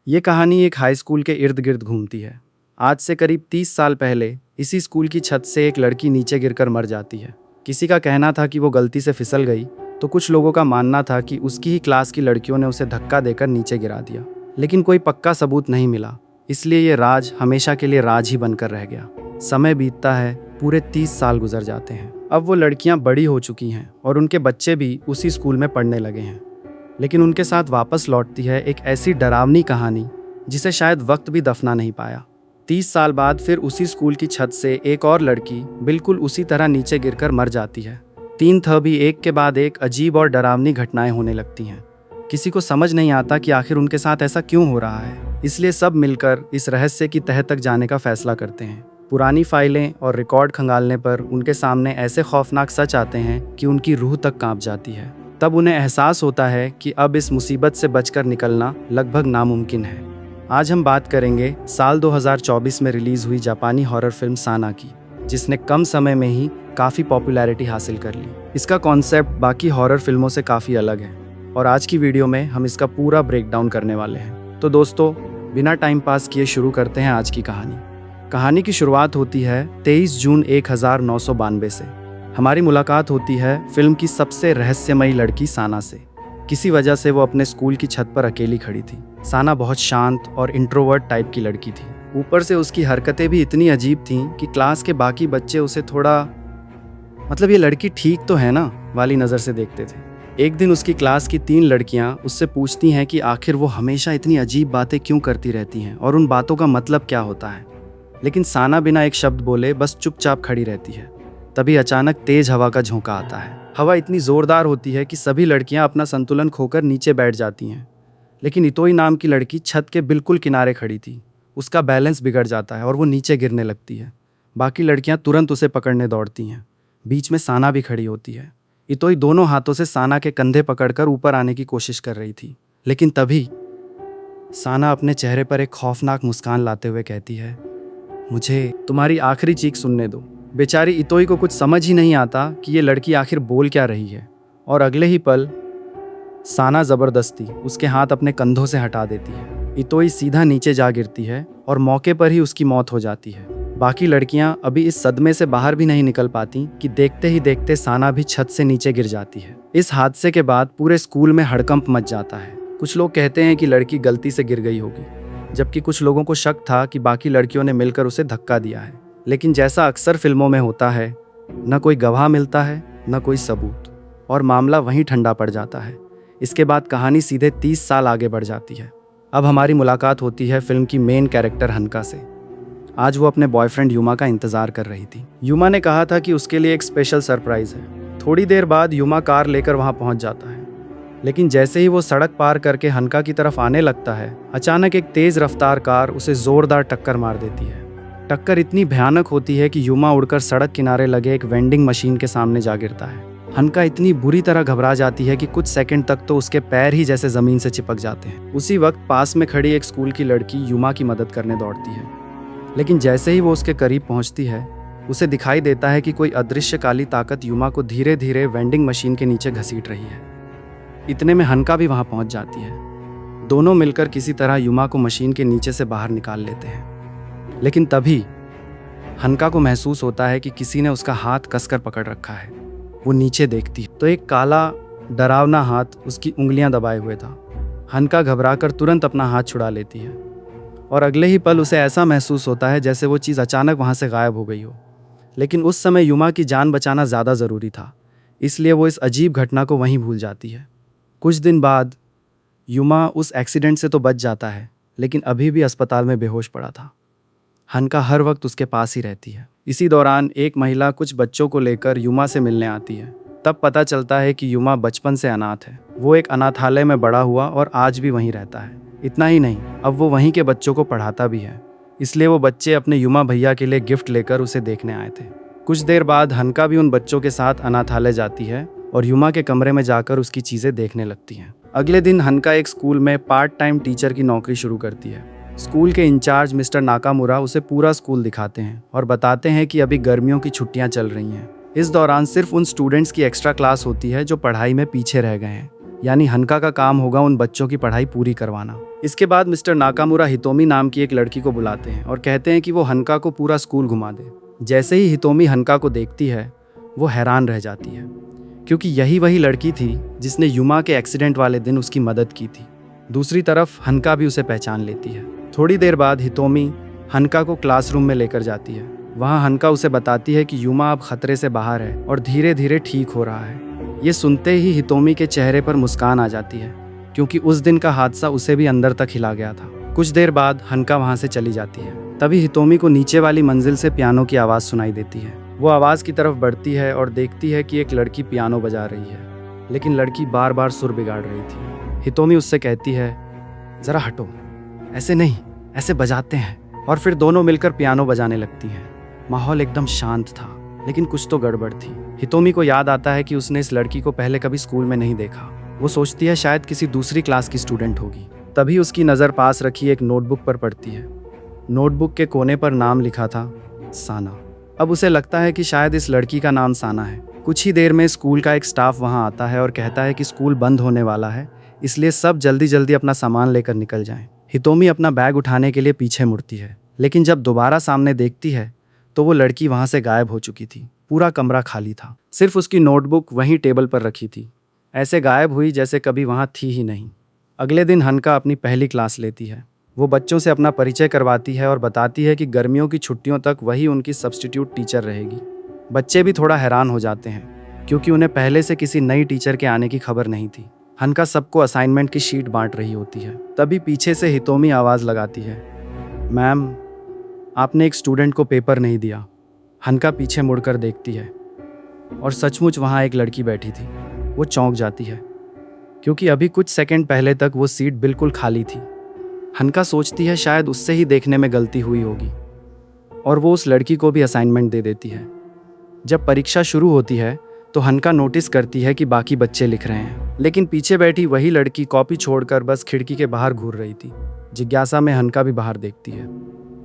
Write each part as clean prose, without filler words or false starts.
ये कहानी एक हाई स्कूल के इर्द गिर्द घूमती है। आज से करीब 30 साल पहले इसी स्कूल की छत से एक लड़की नीचे गिरकर मर जाती है। किसी का कहना था कि वो गलती से फिसल गई, तो कुछ लोगों का मानना था कि उसकी ही क्लास की लड़कियों ने उसे धक्का देकर नीचे गिरा दिया। लेकिन कोई पक्का सबूत नहीं मिला, इसलिए ये राज हमेशा के लिए राज ही बनकर रह गया। समय बीतता है, पूरे 30 साल गुजर जाते हैं। अब वो लड़कियां बड़ी हो चुकी हैं और उनके बच्चे भी उसी स्कूल में पढ़ने लगे हैं। लेकिन उनके साथ वापस लौटती है एक ऐसी डरावनी कहानी जिसे शायद वक्त भी दफना नहीं पाया। 30 साल बाद फिर उसी स्कूल की छत से एक और लड़की बिल्कुल उसी तरह नीचे गिरकर मर जाती है। 3 भी एक के बाद एक अजीब और डरावनी घटनाएं होने लगती हैं। किसी को समझ नहीं आता कि आखिर उनके साथ ऐसा क्यों हो रहा है। इसलिए सब मिलकर इस रहस्य की तह तक जाने का फैसला करते हैं। पुरानी फाइलें और रिकॉर्ड खंगालने पर उनके सामने ऐसे खौफनाक सच आते हैं कि उनकी रूह तक कांप जाती है। तब उन्हें एहसास होता है कि अब इस मुसीबत से बचकर निकलना लगभग नामुमकिन है। आज हम बात करेंगे साल 2024 में रिलीज हुई जापानी हॉरर फिल्म साना की, जिसने कम समय में ही काफ़ी पॉपुलैरिटी हासिल कर ली। इसका कॉन्सेप्ट बाकी हॉरर फिल्मों से काफ़ी अलग है और आज की वीडियो में हम इसका पूरा ब्रेकडाउन करने वाले हैं। तो दोस्तों, बिना टाइम पास किए शुरू करते हैं आज की कहानी की शुरुआत होती है 23 जून 1992 से। हमारी मुलाकात होती है फिल्म की सबसे रहस्यमयी लड़की साना से। किसी वजह से वो अपने स्कूल की छत पर अकेली खड़ी थी। साना बहुत शांत और इंट्रोवर्ट टाइप की लड़की थी। ऊपर से उसकी हरकतें भी इतनी अजीब थीं कि क्लास के बाकी बच्चे उसे थोड़ा ये लड़की ठीक तो है ना वाली नज़र से देखते थे। एक दिन उसकी क्लास की 3 लड़कियां उससे पूछती हैं कि आखिर वो हमेशा इतनी अजीब बातें क्यों करती रहती हैं और उन बातों का मतलब क्या होता है। लेकिन साना बिना एक शब्द बोले बस चुपचाप खड़ी रहती है। तभी अचानक तेज हवा का झोंका आता है। हवा इतनी जोरदार होती है कि सभी लड़कियां अपना संतुलन खोकर नीचे बैठ जाती हैं। लेकिन इतोई नाम की लड़की छत के बिल्कुल किनारे खड़ी थी। उसका बैलेंस बिगड़ जाता है और वो नीचे गिरने लगती है। बाकी लड़कियां तुरंत उसे पकड़ने दौड़ती हैं। बीच में साना भी खड़ी होती है। इतोई दोनों हाथों से साना के कंधे पकड़कर ऊपर आने की कोशिश कर रही थी। लेकिन तभी साना अपने चेहरे पर एक खौफनाक मुस्कान लाते हुए कहती है, मुझे तुम्हारी आखिरी चीख सुनने दो। बेचारी इतोई को कुछ समझ ही नहीं आता कि ये लड़की आखिर बोल क्या रही है। और अगले ही पल साना ज़बरदस्ती उसके हाथ अपने कंधों से हटा देती है। इतोई सीधा नीचे जा गिरती है और मौके पर ही उसकी मौत हो जाती है। बाकी लड़कियां अभी इस सदमे से बाहर भी नहीं निकल पाती कि देखते ही देखते साना भी छत से नीचे गिर जाती है। इस हादसे के बाद पूरे स्कूल में हड़कंप मच जाता है। कुछ लोग कहते हैं कि लड़की गलती से गिर गई होगी, जबकि कुछ लोगों को शक था कि बाकी लड़कियों ने मिलकर उसे धक्का दिया है। लेकिन जैसा अक्सर फिल्मों में होता है, न कोई गवाह मिलता है न कोई सबूत, और मामला वहीं ठंडा पड़ जाता है। इसके बाद कहानी सीधे 30 साल आगे बढ़ जाती है। अब हमारी मुलाकात होती है फिल्म की मेन कैरेक्टर हनका से। आज वो अपने बॉयफ्रेंड युमा का इंतजार कर रही थी। युमा ने कहा था कि उसके लिए एक स्पेशल सरप्राइज है। थोड़ी देर बाद युमा कार लेकर वहां पहुंच जाता है। लेकिन जैसे ही वो सड़क पार करके हनका की तरफ आने लगता है, अचानक एक तेज रफ्तार कार उसे जोरदार टक्कर मार देती है। टक्कर इतनी भयानक होती है कि युमा उड़कर सड़क किनारे लगे एक वेंडिंग मशीन के सामने जा गिरता है। हनका इतनी बुरी तरह घबरा जाती है कि कुछ सेकंड तक तो उसके पैर ही जैसे जमीन से चिपक जाते हैं। उसी वक्त पास में खड़ी एक स्कूल की लड़की युमा की मदद करने दौड़ती है। लेकिन जैसे ही वो उसके करीब पहुंचती है, उसे दिखाई देता है कि कोई अदृश्य काली ताकत युमा को धीरे धीरे वेंडिंग मशीन के नीचे घसीट रही है। इतने में हनका भी वहां पहुंच जाती है। दोनों मिलकर किसी तरह युमा को मशीन के नीचे से बाहर निकाल लेते हैं। लेकिन तभी हनका को महसूस होता है कि किसी ने उसका हाथ कसकर पकड़ रखा है। वो नीचे देखती है तो एक काला डरावना हाथ उसकी उंगलियां दबाए हुए था। हनका घबराकर तुरंत अपना हाथ छुड़ा लेती है और अगले ही पल उसे ऐसा महसूस होता है जैसे वो चीज़ अचानक वहां से गायब हो गई हो। लेकिन उस समय युमा की जान बचाना ज़्यादा ज़रूरी था, इसलिए वो इस अजीब घटना को वहीं भूल जाती है। कुछ दिन बाद युमा उस एक्सीडेंट से तो बच जाता है, लेकिन अभी भी अस्पताल में बेहोश पड़ा था। हनका हर वक्त उसके पास ही रहती है। इसी दौरान एक महिला कुछ बच्चों को लेकर युमा से मिलने आती है। तब पता चलता है कि युमा बचपन से अनाथ है। वो एक अनाथालय में बड़ा हुआ और आज भी वहीं रहता है। इतना ही नहीं, अब वो वहीं के बच्चों को पढ़ाता भी है। इसलिए वो बच्चे अपने युमा भैया के लिए गिफ्ट लेकर उसे देखने आए थे। कुछ देर बाद हनका भी उन बच्चों के साथ अनाथालय जाती है और युमा के कमरे में जाकर उसकी चीज़ें देखने लगती हैं। अगले दिन हनका एक स्कूल में पार्ट टाइम टीचर की नौकरी शुरू करती है। स्कूल के इंचार्ज मिस्टर नाकामुरा उसे पूरा स्कूल दिखाते हैं और बताते हैं कि अभी गर्मियों की छुट्टियां चल रही हैं। इस दौरान सिर्फ उन स्टूडेंट्स की एक्स्ट्रा क्लास होती है जो पढ़ाई में पीछे रह गए हैं यानी हनका का काम होगा उन बच्चों की पढ़ाई पूरी करवाना। इसके बाद मिस्टर नाकामुरा हितोमी नाम की एक लड़की को बुलाते हैं और कहते हैं कि वो हनका को पूरा स्कूल घुमा दे। जैसे ही हितोमी हनका को देखती है वो हैरान रह जाती है, क्योंकि यही वही लड़की थी जिसने युमा के एक्सीडेंट वाले दिन उसकी मदद की थी। दूसरी तरफ हनका भी उसे पहचान लेती है। थोड़ी देर बाद हितोमी हनका को क्लासरूम में लेकर जाती है। वहाँ हनका उसे बताती है कि युमा अब खतरे से बाहर है और धीरे धीरे ठीक हो रहा है। ये सुनते ही हितोमी के चेहरे पर मुस्कान आ जाती है, क्योंकि उस दिन का हादसा उसे भी अंदर तक हिला गया था। कुछ देर बाद हनका वहाँ से चली जाती है। तभी हितोमी को नीचे वाली मंजिल से पियानो की आवाज़ सुनाई देती है। वो आवाज़ की तरफ बढ़ती है और देखती है कि एक लड़की पियानो बजा रही है, लेकिन लड़की बार बार सुर बिगाड़ रही थी। हितोमी उससे कहती है, ज़रा हटो, ऐसे नहीं, ऐसे बजाते हैं। और फिर दोनों मिलकर पियानो बजाने लगती हैं। माहौल एकदम शांत था, लेकिन कुछ तो गड़बड़ थी। हितोमी को याद आता है कि उसने इस लड़की को पहले कभी स्कूल में नहीं देखा। वो सोचती है शायद किसी दूसरी क्लास की स्टूडेंट होगी। तभी उसकी नज़र पास रखी एक नोटबुक पर पड़ती है। नोटबुक के कोने पर नाम लिखा था, साना। अब उसे लगता है कि शायद इस लड़की का नाम साना है। कुछ ही देर में स्कूल का एक स्टाफ वहाँ आता है और कहता है कि स्कूल बंद होने वाला है, इसलिए सब जल्दी जल्दी अपना सामान लेकर निकल जाएं। हितोमी अपना बैग उठाने के लिए पीछे मुड़ती है, लेकिन जब दोबारा सामने देखती है तो वो लड़की वहाँ से गायब हो चुकी थी। पूरा कमरा खाली था, सिर्फ उसकी नोटबुक वहीं टेबल पर रखी थी। ऐसे गायब हुई जैसे कभी वहाँ थी ही नहीं। अगले दिन हनका अपनी पहली क्लास लेती है। वो बच्चों से अपना परिचय करवाती है और बताती है कि गर्मियों की छुट्टियों तक वही उनकी सब्स्टिट्यूट टीचर रहेगी। बच्चे भी थोड़ा हैरान हो जाते हैं, क्योंकि उन्हें पहले से किसी नई टीचर के आने की खबर नहीं थी। हनका सबको असाइनमेंट की शीट बांट रही होती है। तभी पीछे से हितोमी आवाज़ लगाती है, मैम, आपने एक स्टूडेंट को पेपर नहीं दिया। हनका पीछे मुड़कर देखती है और सचमुच वहाँ एक लड़की बैठी थी। वो चौंक जाती है, क्योंकि अभी कुछ सेकंड पहले तक वो सीट बिल्कुल खाली थी। हनका सोचती है शायद उससे ही देखने में गलती हुई होगी, और वो उस लड़की को भी असाइनमेंट दे देती है। जब परीक्षा शुरू होती है तो हनका नोटिस करती है कि बाकी बच्चे लिख रहे हैं, लेकिन पीछे बैठी वही लड़की कॉपी छोड़कर बस खिड़की के बाहर घूर रही थी। जिज्ञासा में हनका भी बाहर देखती है,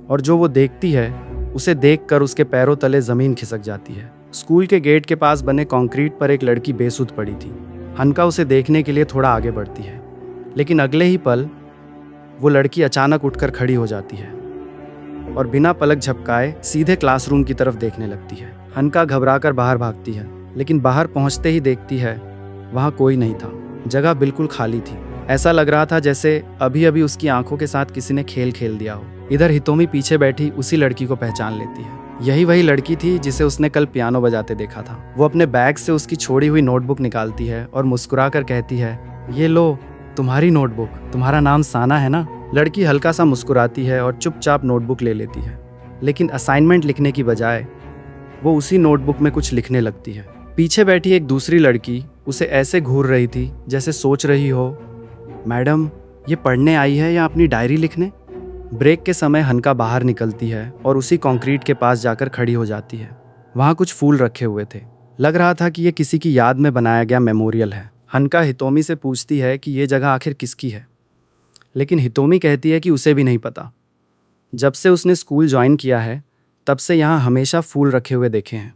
और जो वो देखती है उसे देखकर उसके पैरों तले ज़मीन खिसक जाती है। स्कूल के गेट के पास बने कंक्रीट पर एक लड़की बेसुध पड़ी थी। हनका उसे देखने के लिए थोड़ा आगे बढ़ती है, लेकिन अगले ही पल वो लड़की अचानक उठकर खड़ी हो जाती है और बिना पलक झपकाए सीधे क्लासरूम की तरफ देखने लगती है। हनका घबराकर बाहर भागती है, लेकिन बाहर पहुंचते ही देखती है वहाँ कोई नहीं था। जगह बिल्कुल खाली थी। ऐसा लग रहा था जैसे अभी अभी उसकी आंखों के साथ किसी ने खेल खेल दिया हो। इधर हितोमी पीछे बैठी उसी लड़की को पहचान लेती है। यही वही लड़की थी जिसे उसने कल पियानो बजाते देखा था। वो अपने बैग से उसकी छोड़ी हुई नोटबुक निकालती है और मुस्कुराकर कहती है, ये लो, तुम्हारी नोटबुक, तुम्हारा नाम साना है ना। लड़की हल्का सा मुस्कुराती है और चुपचाप नोटबुक ले लेती है, लेकिन असाइनमेंट लिखने की बजाय वो उसी नोटबुक में कुछ लिखने लगती है। पीछे बैठी एक दूसरी लड़की उसे ऐसे घूर रही थी जैसे सोच रही हो, मैडम, ये पढ़ने आई है या अपनी डायरी लिखने। ब्रेक के समय हनका बाहर निकलती है और उसी कंक्रीट के पास जाकर खड़ी हो जाती है। वहाँ कुछ फूल रखे हुए थे। लग रहा था कि ये किसी की याद में बनाया गया मेमोरियल है। हनका हितोमी से पूछती है कि ये जगह आखिर किसकी है, लेकिन हितोमी कहती है कि उसे भी नहीं पता। जब से उसने स्कूल ज्वाइन किया है तब से यहाँ हमेशा फूल रखे हुए देखे हैं।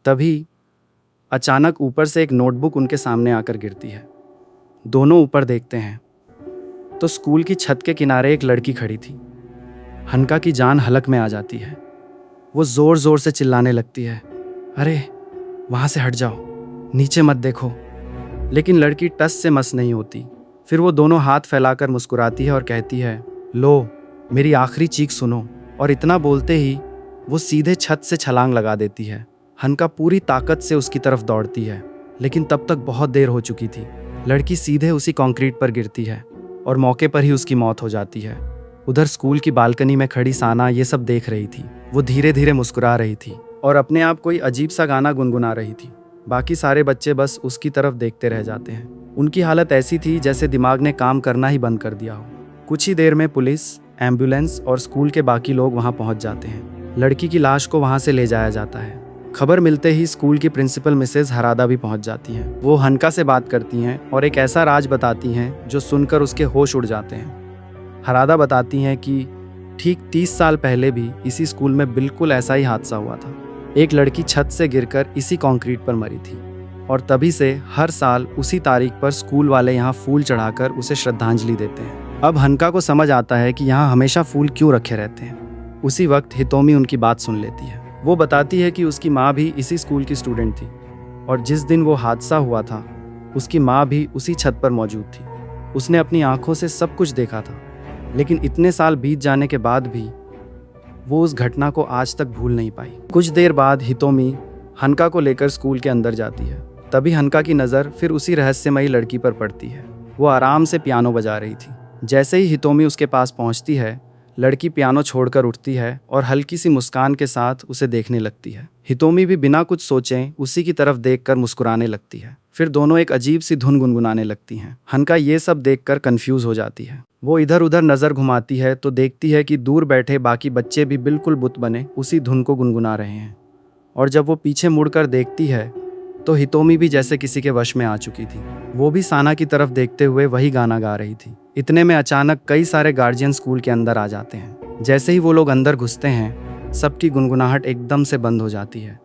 तभी अचानक ऊपर से एक नोटबुक उनके सामने आकर गिरती है। दोनों ऊपर देखते हैं तो स्कूल की छत के किनारे एक लड़की खड़ी थी। हनका की जान हलक में आ जाती है। वो ज़ोर ज़ोर से चिल्लाने लगती है, अरे वहाँ से हट जाओ, नीचे मत देखो। लेकिन लड़की टस से मस नहीं होती। फिर वो दोनों हाथ फैलाकर मुस्कुराती है और कहती है, लो, मेरी आखिरी चीख सुनो। और इतना बोलते ही वो सीधे छत से छलांग लगा देती है। हनका पूरी ताकत से उसकी तरफ दौड़ती है, लेकिन तब तक बहुत देर हो चुकी थी। लड़की सीधे उसी कंक्रीट पर गिरती है और मौके पर ही उसकी मौत हो जाती है। उधर स्कूल की बालकनी में खड़ी साना ये सब देख रही थी। वो धीरे धीरे मुस्कुरा रही थी और अपने आप कोई अजीब सा गाना गुनगुना रही थी। बाकी सारे बच्चे बस उसकी तरफ देखते रह जाते हैं। उनकी हालत ऐसी थी जैसे दिमाग ने काम करना ही बंद कर दिया हो। कुछ ही देर में पुलिस, एम्बुलेंस और स्कूल के बाकी लोग वहाँ पहुँच जाते हैं। लड़की की लाश को वहाँ से ले जाया जाता है। खबर मिलते ही स्कूल की प्रिंसिपल मिसेज हरादा भी पहुंच जाती हैं। वो हनका से बात करती हैं और एक ऐसा राज बताती हैं जो सुनकर उसके होश उड़ जाते हैं। हरादा बताती हैं कि ठीक 30 साल पहले भी इसी स्कूल में बिल्कुल ऐसा ही हादसा हुआ था। एक लड़की छत से गिरकर इसी कंक्रीट पर मरी थी। और तभी से हर साल उसी तारीख पर स्कूल वाले यहाँ फूल चढ़ाकर उसे श्रद्धांजलि देते हैं। अब हनका को समझ आता है कि यहाँ हमेशा फूल क्यों रखे रहते हैं। उसी वक्त हितोमी उनकी बात सुन लेती है। वो बताती है कि उसकी माँ भी इसी स्कूल की स्टूडेंट थी और जिस दिन वो हादसा हुआ था उसकी माँ भी उसी छत पर मौजूद थी। उसने अपनी आंखों से सब कुछ देखा था, लेकिन इतने साल बीत जाने के बाद भी वो उस घटना को आज तक भूल नहीं पाई। कुछ देर बाद हितोमी हनका को लेकर स्कूल के अंदर जाती है। तभी हनका की नज़र फिर उसी रहस्यमयी लड़की पर पड़ती है। वो आराम से पियानो बजा रही थी। जैसे ही हितोमी उसके पास पहुंचती है, लड़की पियानो छोड़कर उठती है और हल्की सी मुस्कान के साथ उसे देखने लगती है। हितोमी भी बिना कुछ सोचे उसी की तरफ देखकर मुस्कुराने लगती है। फिर दोनों एक अजीब सी धुन गुनगुनाने लगती हैं। हनका ये सब देखकर कंफ्यूज हो जाती है। वो इधर उधर नज़र घुमाती है तो देखती है कि दूर बैठे बाकी बच्चे भी बिल्कुल बुत बने उसी धुन को गुनगुना रहे हैं। और जब वो पीछे मुड़कर देखती है तो हितोमी भी जैसे किसी के वश में आ चुकी थी। वो भी साना की तरफ देखते हुए वही गाना गा रही थी। इतने में अचानक कई सारे गार्जियन स्कूल के अंदर आ जाते हैं। जैसे ही वो लोग अंदर घुसते हैं, सबकी गुनगुनाहट एकदम से बंद हो जाती है।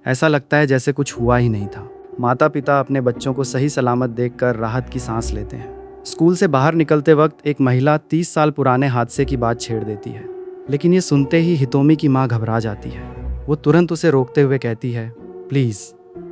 ऐसा लगता है जैसे कुछ हुआ ही नहीं था। माता पिता अपने बच्चों को सही सलामत देखकर राहत की सांस लेते हैं। स्कूल से बाहर निकलते वक्त एक महिला 30 साल पुराने हादसे की बात छेड़ देती है, लेकिन ये सुनते ही हितोमी की माँ घबरा जाती है। वो तुरंत उसे रोकते हुए कहती है, प्लीज़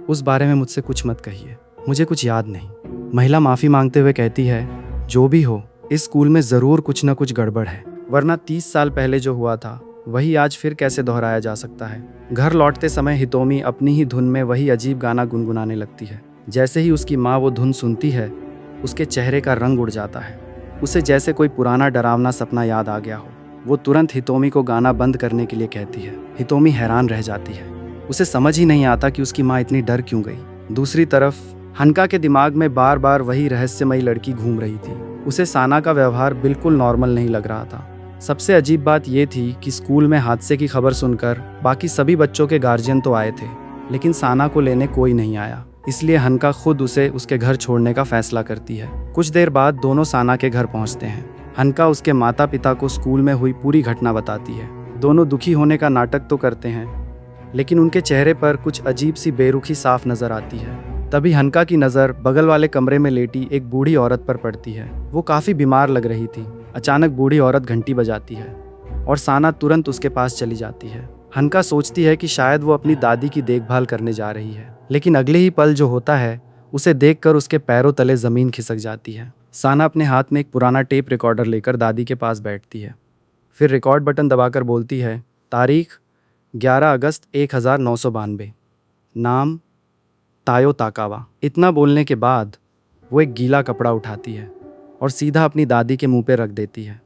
उस बारे में मुझसे कुछ मत कहिए, मुझे कुछ याद नहीं। महिला माफ़ी मांगते हुए कहती है, जो भी हो, इस स्कूल में ज़रूर कुछ न कुछ गड़बड़ है, वरना 30 साल पहले जो हुआ था वही आज फिर कैसे दोहराया जा सकता है। घर लौटते समय हितोमी अपनी ही धुन में वही अजीब गाना गुनगुनाने लगती है। जैसे ही उसकी माँ वो धुन सुनती है, उसके चेहरे का रंग उड़ जाता है। उसे जैसे कोई पुराना डरावना सपना याद आ गया हो। वो तुरंत हितोमी को गाना बंद करने के लिए कहती है। हितोमी हैरान रह जाती है। उसे समझ ही नहीं आता कि उसकी माँ इतनी डर क्यों गई। दूसरी तरफ हनका के दिमाग में बार बार वही रहस्यमयी लड़की घूम रही थी। उसे साना का व्यवहार बिल्कुल नॉर्मल नहीं लग रहा था। सबसे अजीब बात यह थी कि स्कूल में हादसे की खबर सुनकर बाकी सभी बच्चों के गार्जियन तो आए थे, लेकिन साना को लेने कोई नहीं आया। इसलिए हनका खुद उसे उसके घर छोड़ने का फैसला करती है। कुछ देर बाद दोनों साना के घर पहुंचते हैं। हनका उसके माता पिता को स्कूल में हुई पूरी घटना बताती है। दोनों दुखी होने का नाटक तो करते हैं, लेकिन उनके चेहरे पर कुछ अजीब सी बेरुखी साफ नजर आती है। तभी हनका की नज़र बगल वाले कमरे में लेटी एक बूढ़ी औरत पर पड़ती है। वो काफ़ी बीमार लग रही थी। अचानक बूढ़ी औरत घंटी बजाती है और साना तुरंत उसके पास चली जाती है। हनका सोचती है कि शायद वो अपनी दादी की देखभाल करने जा रही है, लेकिन अगले ही पल जो होता है उसे देखकर उसके पैरों तले ज़मीन खिसक जाती है। साना अपने हाथ में एक पुराना टेप रिकॉर्डर लेकर दादी के पास बैठती है। फिर रिकॉर्ड बटन दबाकर बोलती है, तारीख 11 अगस्त 1992, नाम तायो ताकावा। इतना बोलने के बाद वो एक गीला कपड़ा उठाती है और सीधा अपनी दादी के मुंह पे रख देती है।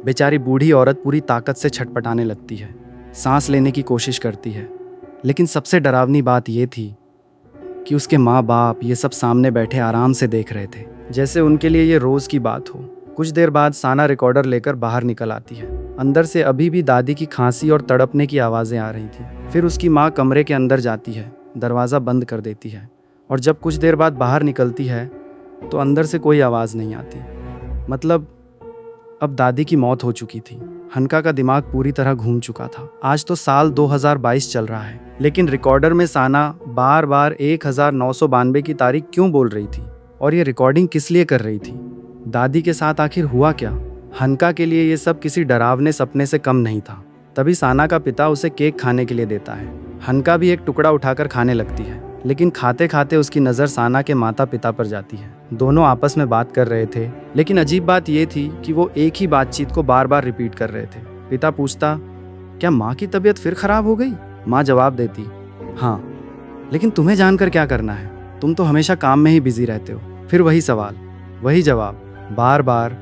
बेचारी बूढ़ी औरत पूरी ताकत से छटपटाने लगती है, सांस लेने की कोशिश करती है। लेकिन सबसे डरावनी बात ये थी कि उसके माँ बाप ये सब सामने बैठे आराम से देख रहे थे, जैसे उनके लिए ये रोज़ की बात हो। कुछ देर बाद साना रिकॉर्डर लेकर बाहर निकल आती है। अंदर से अभी भी दादी की खांसी और तड़पने की आवाज़ें आ रही थी। फिर उसकी माँ कमरे के अंदर जाती है, दरवाज़ा बंद कर देती है और जब कुछ देर बाद बाहर निकलती है तो अंदर से कोई आवाज़ नहीं आती। मतलब अब दादी की मौत हो चुकी थी। हनका का दिमाग पूरी तरह घूम चुका था। आज तो साल 2022 चल रहा है, लेकिन रिकॉर्डर में साना बार बार 1992 की तारीख क्यों बोल रही थी और ये रिकॉर्डिंग किस लिए कर रही थी? दादी के साथ आखिर हुआ क्या? हनका के लिए ये सब किसी डरावने सपने से कम नहीं था। तभी साना का पिता उसे केक खाने के लिए देता है। हनका भी एक टुकड़ा उठाकर खाने लगती है, लेकिन खाते खाते उसकी नज़र साना के माता पिता पर जाती है। दोनों आपस में बात कर रहे थे, लेकिन अजीब बात यह थी कि वो एक ही बातचीत को बार बार रिपीट कर रहे थे। पिता पूछता, क्या माँ की तबीयत फिर खराब हो गई? माँ जवाब देती, हाँ, लेकिन तुम्हें जानकर क्या करना है, तुम तो हमेशा काम में ही बिजी रहते हो। फिर वही सवाल, वही जवाब, बार बार।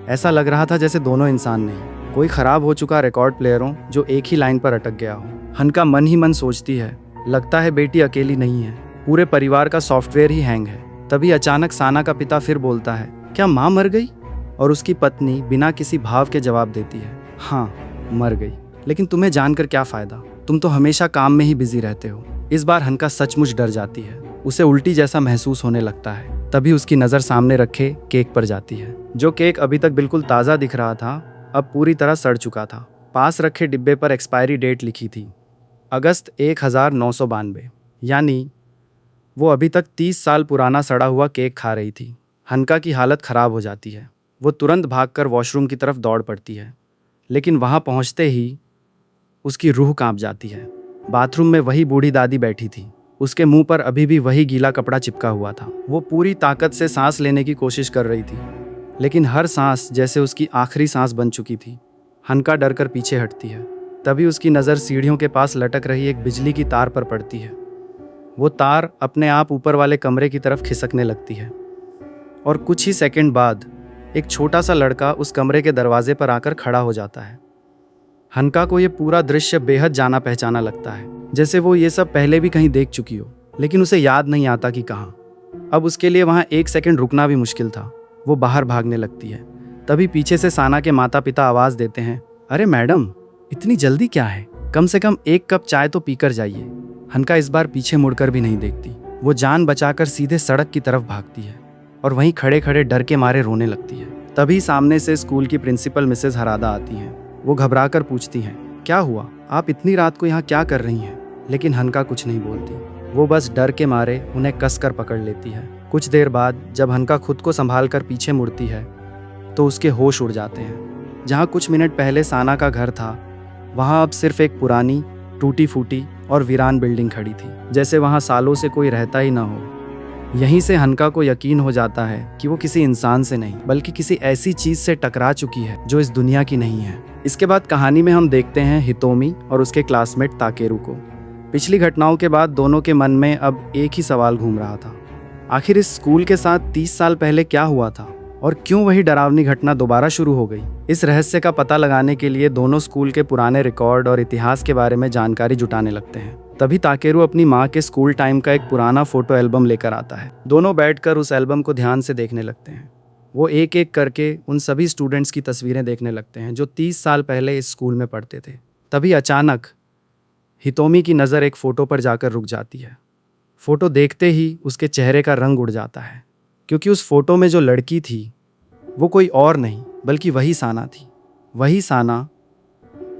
ऐसा लग रहा था जैसे दोनों इंसान नहीं, कोई खराब हो चुका रिकॉर्ड प्लेयर हो जो एक ही लाइन पर अटक गया हो। हनका मन ही मन सोचती है, लगता है बेटी अकेली नहीं है, पूरे परिवार का सॉफ्टवेयर ही हैंग है। तभी अचानक साना का पिता फिर बोलता है, क्या माँ मर गई? और उसकी पत्नी बिना किसी भाव के जवाब देती है, हाँ मर गई, लेकिन तुम्हें जानकर क्या फ़ायदा, तुम तो हमेशा काम में ही बिजी रहते हो। इस बार हनका सचमुच डर जाती है। उसे उल्टी जैसा महसूस होने लगता है। तभी उसकी नज़र सामने रखे केक पर जाती है। जो केक अभी तक बिल्कुल ताज़ा दिख रहा था, अब पूरी तरह सड़ चुका था। पास रखे डिब्बे पर एक्सपायरी डेट लिखी थी, अगस्त 1992, यानी वो अभी तक 30 साल पुराना सड़ा हुआ केक खा रही थी। हनका की हालत खराब हो जाती है। वो तुरंत भागकर वॉशरूम की तरफ दौड़ पड़ती है, लेकिन वहां पहुंचते ही उसकी रूह कांप जाती है। बाथरूम में वही बूढ़ी दादी बैठी थी। उसके मुंह पर अभी भी वही गीला कपड़ा चिपका हुआ था। वो पूरी ताकत से सांस लेने की कोशिश कर रही थी, लेकिन हर सांस जैसे उसकी आखिरी सांस बन चुकी थी। हनका डर कर पीछे हटती है। तभी उसकी नज़र सीढ़ियों के पास लटक रही एक बिजली की तार पर पड़ती है। वो तार अपने आप ऊपर वाले कमरे की तरफ खिसकने लगती है और कुछ ही सेकंड बाद एक छोटा सा लड़का उस कमरे के दरवाजे पर आकर खड़ा हो जाता है। हनका को ये पूरा दृश्य बेहद जाना पहचाना लगता है, जैसे वो ये सब पहले भी कहीं देख चुकी हो, लेकिन उसे याद नहीं आता कि कहाँ। अब उसके लिए वहाँ एक सेकंड रुकना भी मुश्किल था। वो बाहर भागने लगती है। तभी पीछे से साना के माता पिता आवाज़ देते हैं, अरे मैडम, इतनी जल्दी क्या है? कम से कम एक कप चाय तो पीकर जाइए। हनका इस बार पीछे मुड़कर भी नहीं देखती। वो जान बचाकर सीधे सड़क की तरफ भागती है और वहीं खड़े खड़े डर के मारे रोने लगती है। तभी सामने से स्कूल की प्रिंसिपल मिसेस हरादा आती हैं। वो घबराकर पूछती हैं, क्या हुआ? आप इतनी रात को यहाँ क्या कर रही हैं? लेकिन हनका कुछ नहीं बोलती। वो बस डर के मारे उन्हें कसकर पकड़ लेती है। कुछ देर बाद जब हनका खुद को संभाल कर पीछे मुड़ती है तो उसके होश उड़ जाते हैं। जहाँ कुछ मिनट पहले साना का घर था, वहाँ अब सिर्फ एक पुरानी टूटी फूटी और वीरान बिल्डिंग खड़ी थी, जैसे वहाँ सालों से कोई रहता ही ना हो। यहीं से हनका को यकीन हो जाता है कि वो किसी इंसान से नहीं बल्कि किसी ऐसी चीज से टकरा चुकी है जो इस दुनिया की नहीं है। इसके बाद कहानी में हम देखते हैं हितोमी और उसके क्लासमेट ताकेरू को। पिछली घटनाओं के बाद दोनों के मन में अब एक ही सवाल घूम रहा था, आखिर इस स्कूल के साथ 30 साल पहले क्या हुआ था और क्यों वही डरावनी घटना दोबारा शुरू हो गई। इस रहस्य का पता लगाने के लिए दोनों स्कूल के पुराने रिकॉर्ड और इतिहास के बारे में जानकारी जुटाने लगते हैं। तभी ताकेरू अपनी माँ के स्कूल टाइम का एक पुराना फोटो एल्बम लेकर आता है। दोनों बैठकर उस एल्बम को ध्यान से देखने लगते हैं। वो एक एक करके उन सभी स्टूडेंट्स की तस्वीरें देखने लगते हैं जो 30 साल पहले इस स्कूल में पढ़ते थे। तभी अचानक हितोमी की नज़र एक फ़ोटो पर जाकर रुक जाती है। फ़ोटो देखते ही उसके चेहरे का रंग उड़ जाता है, क्योंकि उस फोटो में जो लड़की थी वो कोई और नहीं बल्कि वही साना थी। वही साना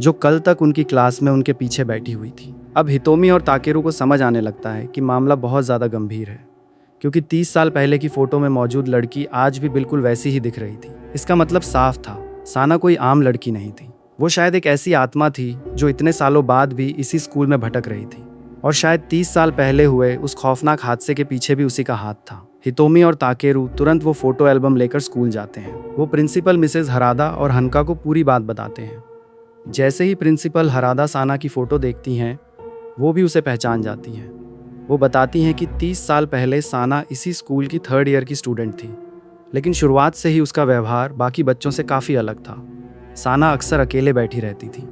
जो कल तक उनकी क्लास में उनके पीछे बैठी हुई थी। अब हितोमी और ताकेरू को समझ आने लगता है कि मामला बहुत ज़्यादा गंभीर है, क्योंकि 30 साल पहले की फ़ोटो में मौजूद लड़की आज भी बिल्कुल वैसी ही दिख रही थी। इसका मतलब साफ था, साना कोई आम लड़की नहीं थी। वो शायद एक ऐसी आत्मा थी जो इतने सालों बाद भी इसी स्कूल में भटक रही थी, और शायद 30 साल पहले हुए उस खौफनाक हादसे के पीछे भी उसी का हाथ था। हितोमी और ताकेरू तुरंत वो फोटो एल्बम लेकर स्कूल जाते हैं। वो प्रिंसिपल मिसेस हरादा और हनका को पूरी बात बताते हैं। जैसे ही प्रिंसिपल हरादा साना की फ़ोटो देखती हैं, वो भी उसे पहचान जाती हैं। वो बताती हैं कि 30 साल पहले साना इसी स्कूल की 3rd ईयर की स्टूडेंट थी, लेकिन शुरुआत से ही उसका व्यवहार बाकी बच्चों से काफ़ी अलग था। साना अक्सर अकेले बैठी रहती थी,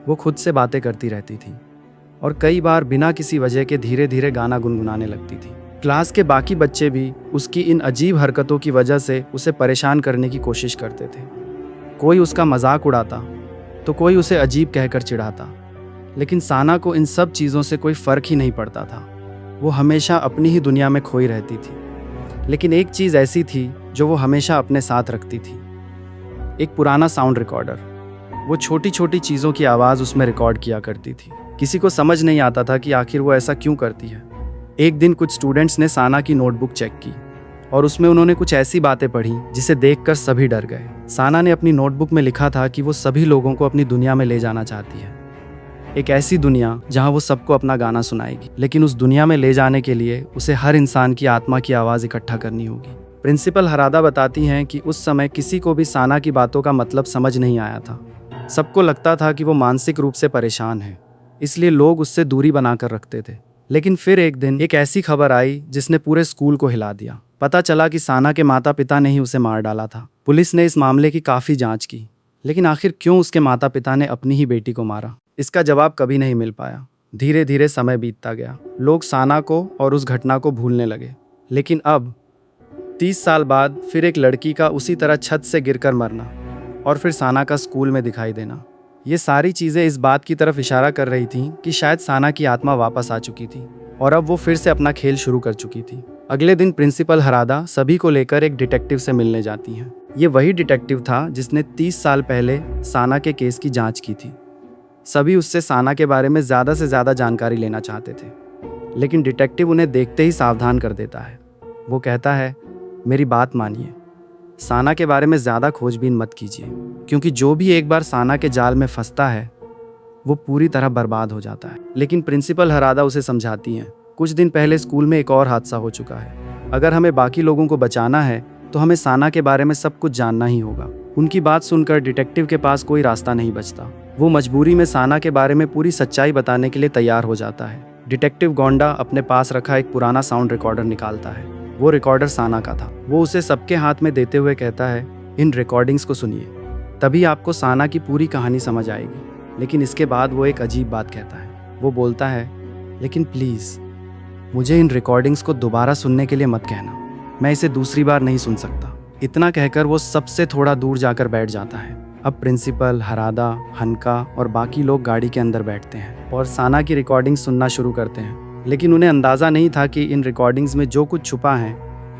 वो खुद से बातें करती रहती थी और कई बार बिना किसी वजह के धीरे धीरे गाना गुनगुनाने लगती थी। क्लास के बाकी बच्चे भी उसकी इन अजीब हरकतों की वजह से उसे परेशान करने की कोशिश करते थे। कोई उसका मजाक उड़ाता तो कोई उसे अजीब कहकर चिढ़ाता, लेकिन साना को इन सब चीज़ों से कोई फ़र्क ही नहीं पड़ता था। वो हमेशा अपनी ही दुनिया में खोई रहती थी। लेकिन एक चीज़ ऐसी थी जो वो हमेशा अपने साथ रखती थी, एक पुराना साउंड रिकॉर्डर। वो छोटी छोटी चीज़ों की आवाज़ उसमें रिकॉर्ड किया करती थी। किसी को समझ नहीं आता था कि आखिर वो ऐसा क्यों करती है। एक दिन कुछ स्टूडेंट्स ने साना की नोटबुक चेक की और उसमें उन्होंने कुछ ऐसी बातें पढ़ी जिसे देखकर सभी डर गए। साना ने अपनी नोटबुक में लिखा था कि वो सभी लोगों को अपनी दुनिया में ले जाना चाहती है, एक ऐसी दुनिया जहां वो सबको अपना गाना सुनाएगी। लेकिन उस दुनिया में ले जाने के लिए उसे हर इंसान की आत्मा की आवाज़ इकट्ठा करनी होगी। प्रिंसिपल हरादा बताती हैं कि उस समय किसी को भी साना की बातों का मतलब समझ नहीं आया था। सबको लगता था कि वो मानसिक रूप से परेशान है, इसलिए लोग उससे दूरी बनाकर रखते थे। लेकिन फिर एक दिन एक ऐसी खबर आई जिसने पूरे स्कूल को हिला दिया। पता चला कि साना के माता पिता ने ही उसे मार डाला था। पुलिस ने इस मामले की काफ़ी जांच की, लेकिन आखिर क्यों उसके माता पिता ने अपनी ही बेटी को मारा, इसका जवाब कभी नहीं मिल पाया। धीरे धीरे समय बीतता गया। लोग साना को और उस घटना को भूलने लगे। लेकिन अब 30 साल बाद फिर एक लड़की का उसी तरह छत से गिरकर मरना और फिर साना का स्कूल में दिखाई देना, ये सारी चीज़ें इस बात की तरफ इशारा कर रही थीं कि शायद साना की आत्मा वापस आ चुकी थी और अब वो फिर से अपना खेल शुरू कर चुकी थी। अगले दिन प्रिंसिपल हरादा सभी को लेकर एक डिटेक्टिव से मिलने जाती हैं। ये वही डिटेक्टिव था जिसने 30 साल पहले साना के केस की जांच की थी। सभी उससे साना के बारे में ज़्यादा से ज़्यादा जानकारी लेना चाहते थे, लेकिन डिटेक्टिव उन्हें देखते ही सावधान कर देता है। वो कहता है, मेरी बात मानिए, साना के बारे में ज़्यादा खोजबीन मत कीजिए, क्योंकि जो भी एक बार साना के जाल में फंसता है वो पूरी तरह बर्बाद हो जाता है। लेकिन प्रिंसिपल हरादा उसे समझाती हैं, कुछ दिन पहले स्कूल में एक और हादसा हो चुका है। अगर हमें बाकी लोगों को बचाना है तो हमें साना के बारे में सब कुछ जानना ही होगा। उनकी बात सुनकर डिटेक्टिव के पास कोई रास्ता नहीं बचता। वो मजबूरी में साना के बारे में पूरी सच्चाई बताने के लिए तैयार हो जाता है। डिटेक्टिव गोंडा अपने पास रखा एक पुराना साउंड रिकॉर्डर निकालता है। वो रिकॉर्डर साना का था। वो उसे सबके हाथ में देते हुए कहता है, इन रिकॉर्डिंग्स को सुनिए, तभी आपको साना की पूरी कहानी समझ आएगी। लेकिन इसके बाद वो एक अजीब बात कहता है। वो बोलता है, लेकिन प्लीज़ मुझे इन रिकॉर्डिंग्स को दोबारा सुनने के लिए मत कहना, मैं इसे दूसरी बार नहीं सुन सकता। इतना कहकर वो सबसे थोड़ा दूर जाकर बैठ जाता है। अब प्रिंसिपल, हरादा, हनका और बाकी लोग गाड़ी के अंदर बैठते हैं और साना की रिकॉर्डिंग सुनना शुरू करते हैं। लेकिन उन्हें अंदाज़ा नहीं था कि इन रिकॉर्डिंग्स में जो कुछ छुपा है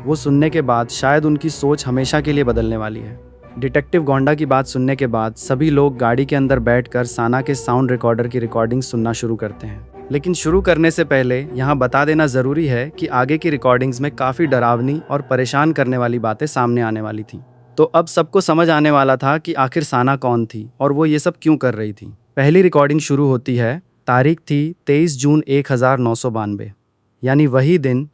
वो सुनने के बाद शायद उनकी सोच हमेशा के लिए बदलने वाली है। डिटेक्टिव गोंडा की बात सुनने के बाद सभी लोग गाड़ी के अंदर बैठकर साना के साउंड रिकॉर्डर की रिकॉर्डिंग सुनना शुरू करते हैं। लेकिन शुरू करने से पहले यहाँ बता देना ज़रूरी है कि आगे की रिकॉर्डिंग्स में काफ़ी डरावनी और परेशान करने वाली बातें सामने आने वाली थी। तो अब सबको समझ आने वाला था कि आखिर साना कौन थी और वो ये सब क्यों कर रही थी। पहली रिकॉर्डिंग शुरू होती है। तारीख थी 23 जून 1992, यानी वही दिन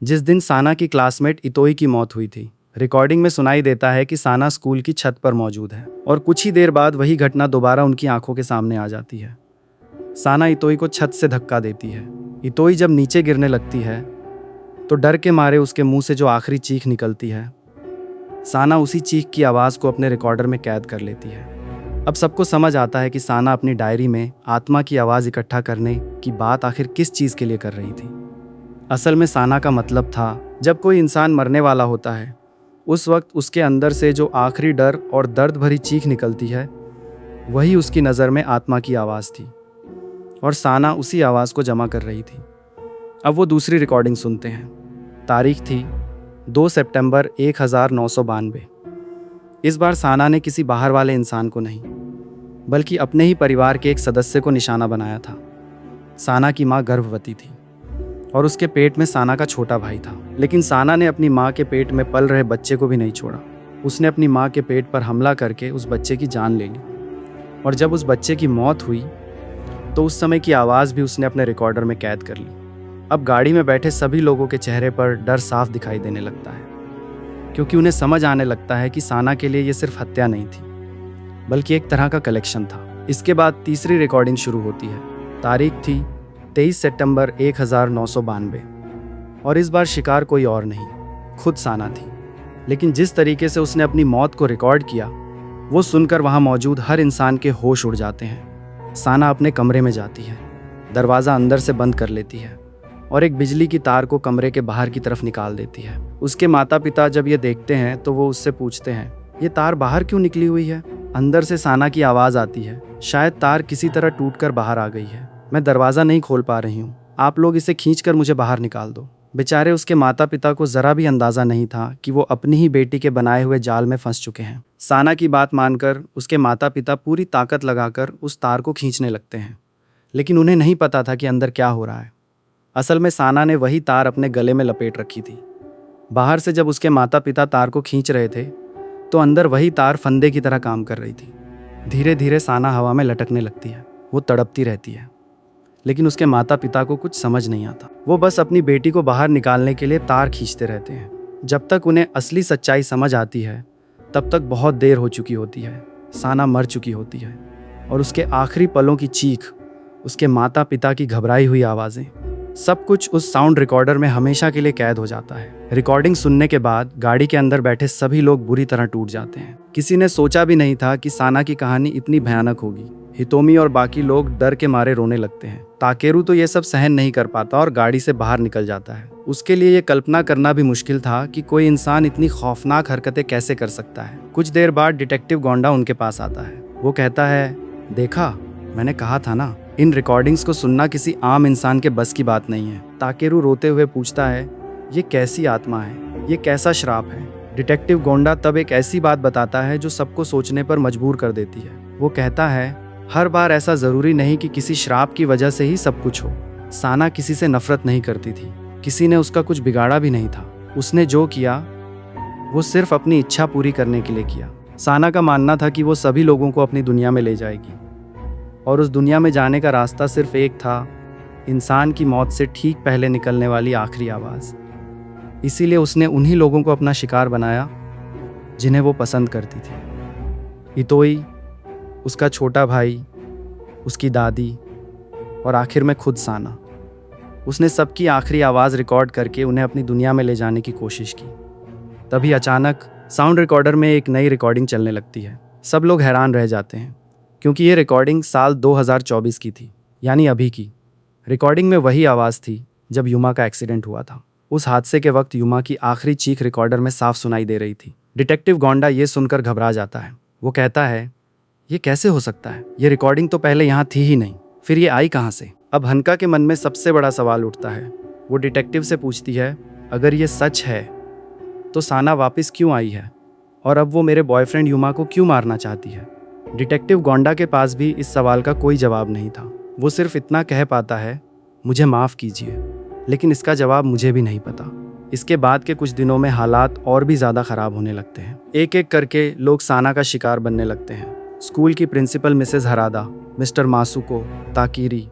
जिस दिन साना की क्लासमेट इतोई की मौत हुई थी। रिकॉर्डिंग में सुनाई देता है कि साना स्कूल की छत पर मौजूद है और कुछ ही देर बाद वही घटना दोबारा उनकी आंखों के सामने आ जाती है। साना इतोई को छत से धक्का देती है। इतोई जब नीचे गिरने लगती है तो डर के मारे उसके मुंह से जो आखिरी चीख निकलती है, साना उसी चीख की आवाज़ को अपने रिकॉर्डर में कैद कर लेती है। अब सबको समझ आता है कि साना अपनी डायरी में आत्मा की आवाज़ इकट्ठा करने की बात आखिर किस चीज़ के लिए कर रही थी। असल में साना का मतलब था, जब कोई इंसान मरने वाला होता है उस वक्त उसके अंदर से जो आखिरी डर और दर्द भरी चीख निकलती है वही उसकी नज़र में आत्मा की आवाज़ थी और साना उसी आवाज़ को जमा कर रही थी। अब वो दूसरी रिकॉर्डिंग सुनते हैं। तारीख थी 2 सितंबर 1992। इस बार साना ने किसी बाहर वाले इंसान को नहीं बल्कि अपने ही परिवार के एक सदस्य को निशाना बनाया था। साना की माँ गर्भवती थी और उसके पेट में साना का छोटा भाई था। लेकिन साना ने अपनी माँ के पेट में पल रहे बच्चे को भी नहीं छोड़ा। उसने अपनी माँ के पेट पर हमला करके उस बच्चे की जान ले ली और जब उस बच्चे की मौत हुई तो उस समय की आवाज़ भी उसने अपने रिकॉर्डर में कैद कर ली। अब गाड़ी में बैठे सभी लोगों के चेहरे पर डर साफ दिखाई देने लगता है, क्योंकि उन्हें समझ आने लगता है कि साना के लिए ये सिर्फ हत्या नहीं थी बल्कि एक तरह का कलेक्शन था। इसके बाद तीसरी रिकॉर्डिंग शुरू होती है। तारीख थी 23 सितंबर 1992 और इस बार शिकार कोई और नहीं, खुद साना थी। लेकिन जिस तरीके से उसने अपनी मौत को रिकॉर्ड किया वो सुनकर वहाँ मौजूद हर इंसान के होश उड़ जाते हैं। साना अपने कमरे में जाती है, दरवाज़ा अंदर से बंद कर लेती है और एक बिजली की तार को कमरे के बाहर की तरफ निकाल देती है। उसके माता पिता जब ये देखते हैं तो वो उससे पूछते हैं, ये तार बाहर क्यों निकली हुई है? अंदर से साना की आवाज़ आती है, शायद तार किसी तरह टूटकर बाहर आ गई है, मैं दरवाज़ा नहीं खोल पा रही हूँ, आप लोग इसे खींचकर मुझे बाहर निकाल दो। बेचारे उसके माता पिता को ज़रा भी अंदाज़ा नहीं था कि वो अपनी ही बेटी के बनाए हुए जाल में फंस चुके हैं। साना की बात मानकर उसके माता पिता पूरी ताकत लगाकर उस तार को खींचने लगते हैं, लेकिन उन्हें नहीं पता था कि अंदर क्या हो रहा है। असल में साना ने वही तार अपने गले में लपेट रखी थी। बाहर से जब उसके माता पिता तार को खींच रहे थे तो अंदर वही तार फंदे की तरह काम कर रही थी। धीरे धीरे साना हवा में लटकने लगती है, वो तड़पती रहती है, लेकिन उसके माता पिता को कुछ समझ नहीं आता। वो बस अपनी बेटी को बाहर निकालने के लिए तार खींचते रहते हैं। जब तक उन्हें असली सच्चाई समझ आती है तब तक बहुत देर हो चुकी होती है। साना मर चुकी होती है और उसके आखिरी पलों की चीख, उसके माता पिता की घबराई हुई आवाज़ें, सब कुछ उस साउंड रिकॉर्डर में हमेशा के लिए कैद हो जाता है। रिकॉर्डिंग सुनने के बाद गाड़ी के अंदर बैठे सभी लोग बुरी तरह टूट जाते हैं। किसी ने सोचा भी नहीं था कि साना की कहानी इतनी भयानक होगी। हितोमी और बाकी लोग डर के मारे रोने लगते हैं। ताकेरू तो ये सब सहन नहीं कर पाता और गाड़ी से बाहर निकल जाता है। उसके लिए ये कल्पना करना भी मुश्किल था कि कोई इंसान इतनी खौफनाक हरकतें कैसे कर सकता है। कुछ देर बाद डिटेक्टिव गोंडा उनके पास आता है। वो कहता है, देखा, मैंने कहा था ना, इन रिकॉर्डिंग्स को सुनना किसी आम इंसान के बस की बात नहीं है। ताकेरू रोते हुए पूछता है, ये कैसी आत्मा है, ये कैसा श्राप है? डिटेक्टिव गोंडा तब एक ऐसी बात बताता है जो सबको सोचने पर मजबूर कर देती है। वो कहता है, हर बार ऐसा ज़रूरी नहीं कि किसी श्राप की वजह से ही सब कुछ हो। साना किसी से नफरत नहीं करती थी, किसी ने उसका कुछ बिगाड़ा भी नहीं था। उसने जो किया वो सिर्फ अपनी इच्छा पूरी करने के लिए किया। साना का मानना था कि वो सभी लोगों को अपनी दुनिया में ले जाएगी और उस दुनिया में जाने का रास्ता सिर्फ एक था, इंसान की मौत से ठीक पहले निकलने वाली आखिरी आवाज़। इसीलिए उसने उन्हीं लोगों को अपना शिकार बनाया जिन्हें वो पसंद करती थी। इतोई, उसका छोटा भाई, उसकी दादी और आखिर में खुद साना। उसने सबकी आखिरी आवाज़ रिकॉर्ड करके उन्हें अपनी दुनिया में ले जाने की कोशिश की। तभी अचानक साउंड रिकॉर्डर में एक नई रिकॉर्डिंग चलने लगती है। सब लोग हैरान रह जाते हैं क्योंकि ये रिकॉर्डिंग साल 2024 की थी, यानी अभी की। रिकॉर्डिंग में वही आवाज़ थी जब युमा का एक्सीडेंट हुआ था। उस हादसे के वक्त युमा की आखिरी चीख रिकॉर्डर में साफ सुनाई दे रही थी। डिटेक्टिव गोंडा ये सुनकर घबरा जाता है। वो कहता है, ये कैसे हो सकता है? ये रिकॉर्डिंग तो पहले यहाँ थी ही नहीं, फिर ये आई कहाँ से? अब हनका के मन में सबसे बड़ा सवाल उठता है। वो डिटेक्टिव से पूछती है, अगर ये सच है तो साना वापस क्यों आई है और अब वो मेरे बॉयफ्रेंड युमा को क्यों मारना चाहती है? डिटेक्टिव गोंडा के पास भी इस सवाल का कोई जवाब नहीं था। वो सिर्फ इतना कह पाता है, मुझे माफ़ कीजिए, लेकिन इसका जवाब मुझे भी नहीं पता। इसके बाद के कुछ दिनों में हालात और भी ज़्यादा ख़राब होने लगते हैं। एक एक करके लोग साना का शिकार बनने लगते हैं। स्कूल की प्रिंसिपल मिसेस हरादा, मिस्टर मासुको, ताकीरी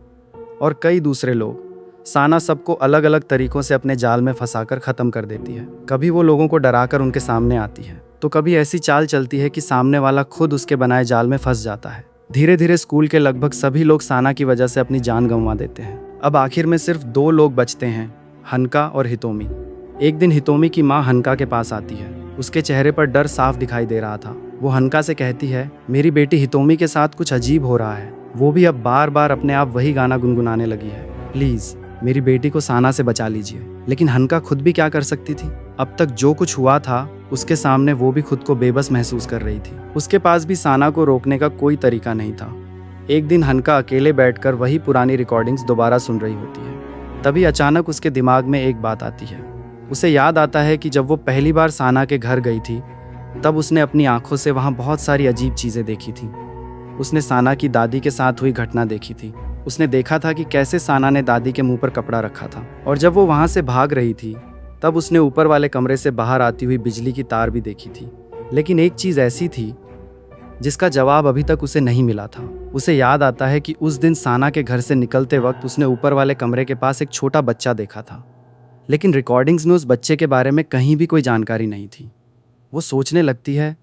और कई दूसरे लोग। साना सबको अलग अलग तरीक़ों से अपने जाल में फंसाकर ख़त्म कर देती है। कभी वो लोगों को डराकर उनके सामने आती है, तो कभी ऐसी चाल चलती है कि सामने वाला खुद उसके बनाए जाल में फंस जाता है। धीरे धीरे स्कूल के लगभग सभी लोग साना की वजह से अपनी जान गंवा देते हैं। अब आखिर में सिर्फ 2 लोग बचते हैं, हनका और हितोमी। एक दिन हितोमी की माँ हनका के पास आती है। उसके चेहरे पर डर साफ दिखाई दे रहा था। वो हनका से कहती है, मेरी बेटी हितोमी के साथ कुछ अजीब हो रहा है। वो भी अब बार बार अपने आप वही गाना गुनगुनाने लगी है। प्लीज़ मेरी बेटी को साना से बचा लीजिए। लेकिन हनका खुद भी क्या कर सकती थी? अब तक जो कुछ हुआ था उसके सामने वो भी खुद को बेबस महसूस कर रही थी। उसके पास भी साना को रोकने का कोई तरीका नहीं था। एक दिन हनका अकेले बैठकर वही पुरानी रिकॉर्डिंग्स दोबारा सुन रही होती है। तभी अचानक उसके दिमाग में एक बात आती है। उसे याद आता है कि जब वो पहली बार साना के घर गई थी तब उसने अपनी आंखों से वहाँ बहुत सारी अजीब चीज़ें देखी थी। उसने साना की दादी के साथ हुई घटना देखी थी। उसने देखा था कि कैसे साना ने दादी के मुंह पर कपड़ा रखा था, और जब वो वहाँ से भाग रही थी तब उसने ऊपर वाले कमरे से बाहर आती हुई बिजली की तार भी देखी थी। लेकिन एक चीज़ ऐसी थी जिसका जवाब अभी तक उसे नहीं मिला था। उसे याद आता है कि उस दिन साना के घर से निकलते वक्त उसने ऊपर वाले कमरे के पास एक छोटा बच्चा देखा था, लेकिन रिकॉर्डिंग्स में उस बच्चे के बारे में कहीं भी कोई जानकारी नहीं थी। वो सोचने लगती है,